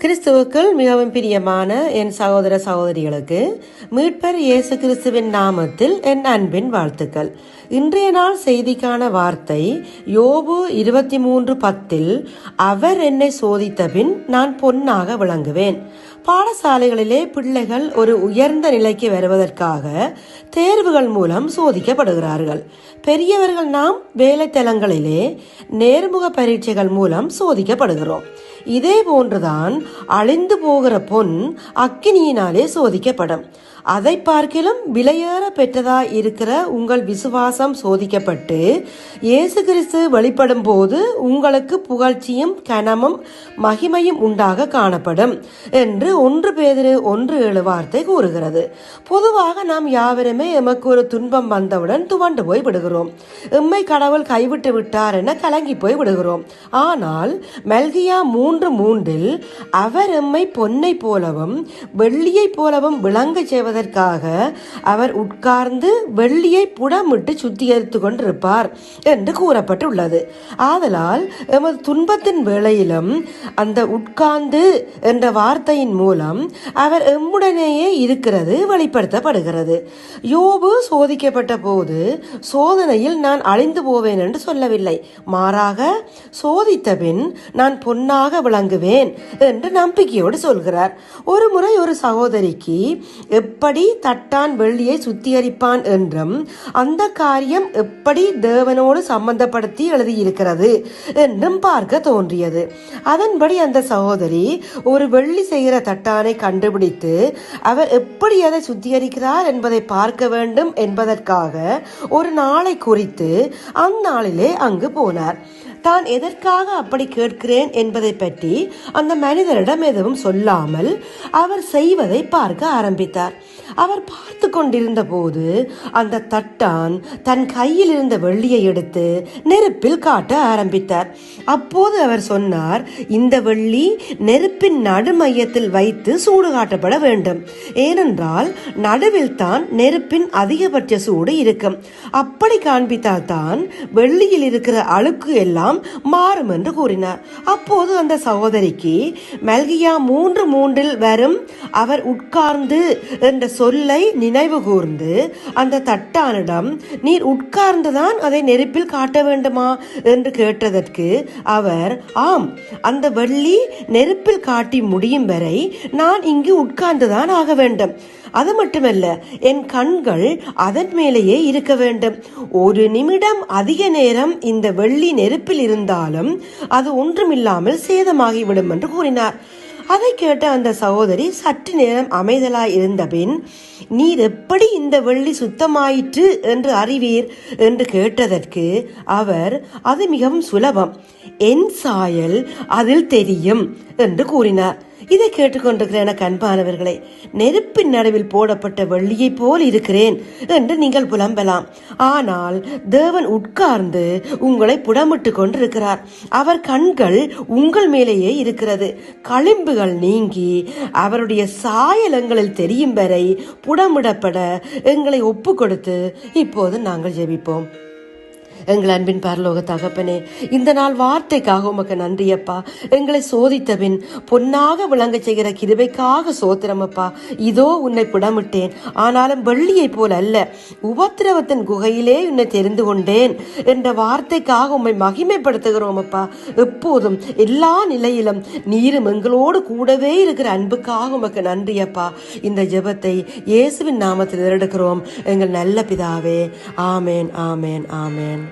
கிறிஸ்துவுக்குள் மிகவும் பிரியமான என் சகோதர சகோதரிகளுக்கு மீட்பர் இயேசு கிறிஸ்துவின் நாமத்தில் என் அன்பின் வாழ்த்துக்கள். இன்றைய நாள் செய்திக்கான வார்த்தை யோபு 23:10. அவர் என்னை சோதித்த பின் நான் பொன்னாக விளங்குவேன். பாடசாலைகளிலே பிள்ளைகள் ஒரு உயர்ந்த நிலைக்கு வருவதற்காக தேர்வுகள் மூலம் சோதிக்கப்படுகிறார்கள். பெரியவர்கள் நாம் வேலைத்தலங்களிலே நேர்முக பரீட்சைகள் மூலம் சோதிக்கப்படுகிறோம். இதே போன்றுதான் அழிந்து போகிற பொன் அக்கினியினாலே சோதிக்கப்படும். அதை பார்க்கிலும் விலையேற பெற்றதாய் இருக்கிற உங்கள் விசுவாசம் சோதிக்கப்பட்டு இயேசு கிறிஸ்து வெளிப்படும் போது உங்களுக்கு புகழ்ச்சியும் கனமும் மகிமையும் உண்டாக காணப்படும் என்று 1 பேதுரு 1:7 வார்த்தை கூறுகிறது. பொதுவாக நாம் யாவருமே எமக்கு ஒரு துன்பம் வந்தவுடன் துவண்டு போய் விடுகிறோம். எம்மை கடவுள் கைவிட்டு விட்டார் என கலங்கி போய் விடுகிறோம். ஆனால் மல்கியா 3:3 அவர் எம்மை பொன்னை போலவும் வெள்ளியை போலவும் விளங்க செய்வதற்காக அவர் உட்கார்ந்து வெள்ளியை புடமிட்டு சுத்திகரித்து கொண்டிருப்பார் என்று கூறப்பட்டுள்ளது. ஆதலால் எமது துன்பத்தின் வேளையிலும் அந்த உட்கார்ந்து என்ற வார்த்தையின் மூலம் அவர் எம்முடனேயே இருக்கிறது வெளிப்படுத்தப்படுகிறது. யோபு சோதிக்கப்பட்ட போது சோதனையில் நான் அழிந்து போவேன் என்று சொல்லவில்லை. மாறாக சோதித்த பின் நான் பொன்னாக விளங்குவேன் என்று நம்பிக்கையோடு சொல்கிறார். ஒரு முறை ஒரு சகோதரிக்கு எப்படி தட்டான் வெள்ளியை சுத்திகரிப்பான் என்றும் அந்த காரியம் எப்படி தேவனோடு சம்பந்தப்படுத்தி எழுதியிருக்கிறது என்றும் பார்க்க தோன்றியது. அதன்படி அந்த சகோதரி ஒரு வெள்ளி செய்கிற தட்டானை கண்டுபிடித்து அவர் எப்படி அதை சுத்திகரிக்கிறார் என்பதை பார்க்க வேண்டும் என்பதற்காக ஒரு நாளை குறித்து அந்நாளிலே அங்கு போனார். தான் எதற்காக அப்படி கேட்கிறேன் என்பதை பற்றி அந்த மனிதரிடம் எதுவும் சொல்லாமல் அவர் செய்வதை பார்க்க ஆரம்பித்தார். அவர் பார்த்து கொண்டிருந்த போது அந்த தட்டான் தன் கையில் இருந்த வெள்ளியை எடுத்து நெருப்பில் காட்ட ஆரம்பித்தார். அப்போது அவர் சொன்னார், இந்த வெள்ளி நெருப்பின் நடுமையத்தில் வைத்து சூடு காட்டப்பட வேண்டும். ஏனென்றால் நடுவில் தான் நெருப்பின் அதிகபட்ச சூடு இருக்கும். அப்படி காண்பித்தால் தான் வெள்ளியில் இருக்கிற அழுக்கு எல்லாம் மாறும் என்று கூறினார். அப்போது அந்த சகோதரிக்கு மல்கியா 3:3 வரும் அவர் உட்கார்ந்து என்ற சொல்லை நினைவு கூர்ந்து அந்த தட்டானிடம், நீர் உட்கார்ந்துதான் அதை நெருப்பில் காட்ட வேண்டுமா என்று கேட்டதற்கு அவர், ஆம், அந்த வெள்ளி நெருப்பில் காட்டி முடியும் வரை நான் இங்கு உட்கார்ந்துதான் ஆக வேண்டும். அது மட்டுமல்ல, என் கண்கள் அதன் மேலேயே இருக்க வேண்டும். ஒரு நிமிடம் அதிக நேரம் இந்த வெள்ளி நெருப்பில் இருந்தாலும் அது ஒன்றுமில்லாமல் சேதமாகிவிடும் என்று கூறினார். அதை கேட்ட அந்த சகோதரி சற்று நேரம் அமைதலாய் இருந்த பின், நீர் எப்படி இந்த வெள்ளி சுத்தமாயிற்று என்று அறிவீர் என்று கேட்டதற்கு அவர், அது மிகவும் சுலபம், என் சாயல் அதில் தெரியும் என்று கூறினார். இதை கேட்டுக்கொண்டிருக்கிற எனக்கு அன்பானவர்களே, நெருப்பின் நடுவில் போடப்பட்ட வெள்ளியை போல் இருக்கிறேன் என்று நீங்கள் புலம்பலாம். ஆனால் தேவன் உட்கார்ந்து உங்களை புடமிட்டு கொண்டிருக்கிறார். அவர் கண்கள் உங்கள் மேலேயே இருக்கிறது. களிம்புகள் நீங்கி அவருடைய சாயலங்களில் தெரியும் வரை புடமிடப்பட எங்களை ஒப்பு கொடுத்து இப்போது நாங்கள் ஜெபிப்போம். எங்கள் அன்பின் பரலோக தகப்பனே, இந்த நாள் வார்த்தைக்காக உமக்கு நன்றியப்பா. எங்களை சோதித்த பின் பொன்னாக விளங்க செய்கிற கிருபைக்காக சோத்திரமப்பா. இதோ உன்னை புடமிட்டேன், ஆனாலும் வெள்ளியை போல் அல்ல, உபத்திரவத்தின் குகையிலே உன்னை தெரிந்து கொண்டேன் என்ற வார்த்தைக்காக உம்மை மகிமைப்படுத்துகிறோம் அப்பா. எப்போதும் எல்லா நிலையிலும் நீரும் எங்களோடு கூடவே இருக்கிற அன்புக்காக உமக்கு நன்றியப்பா. இந்த ஜெபத்தை இயேசுவின் நாமத்தில் எடுக்கிறோம் எங்கள் நல்ல பிதாவே. ஆமேன், ஆமேன், ஆமேன்.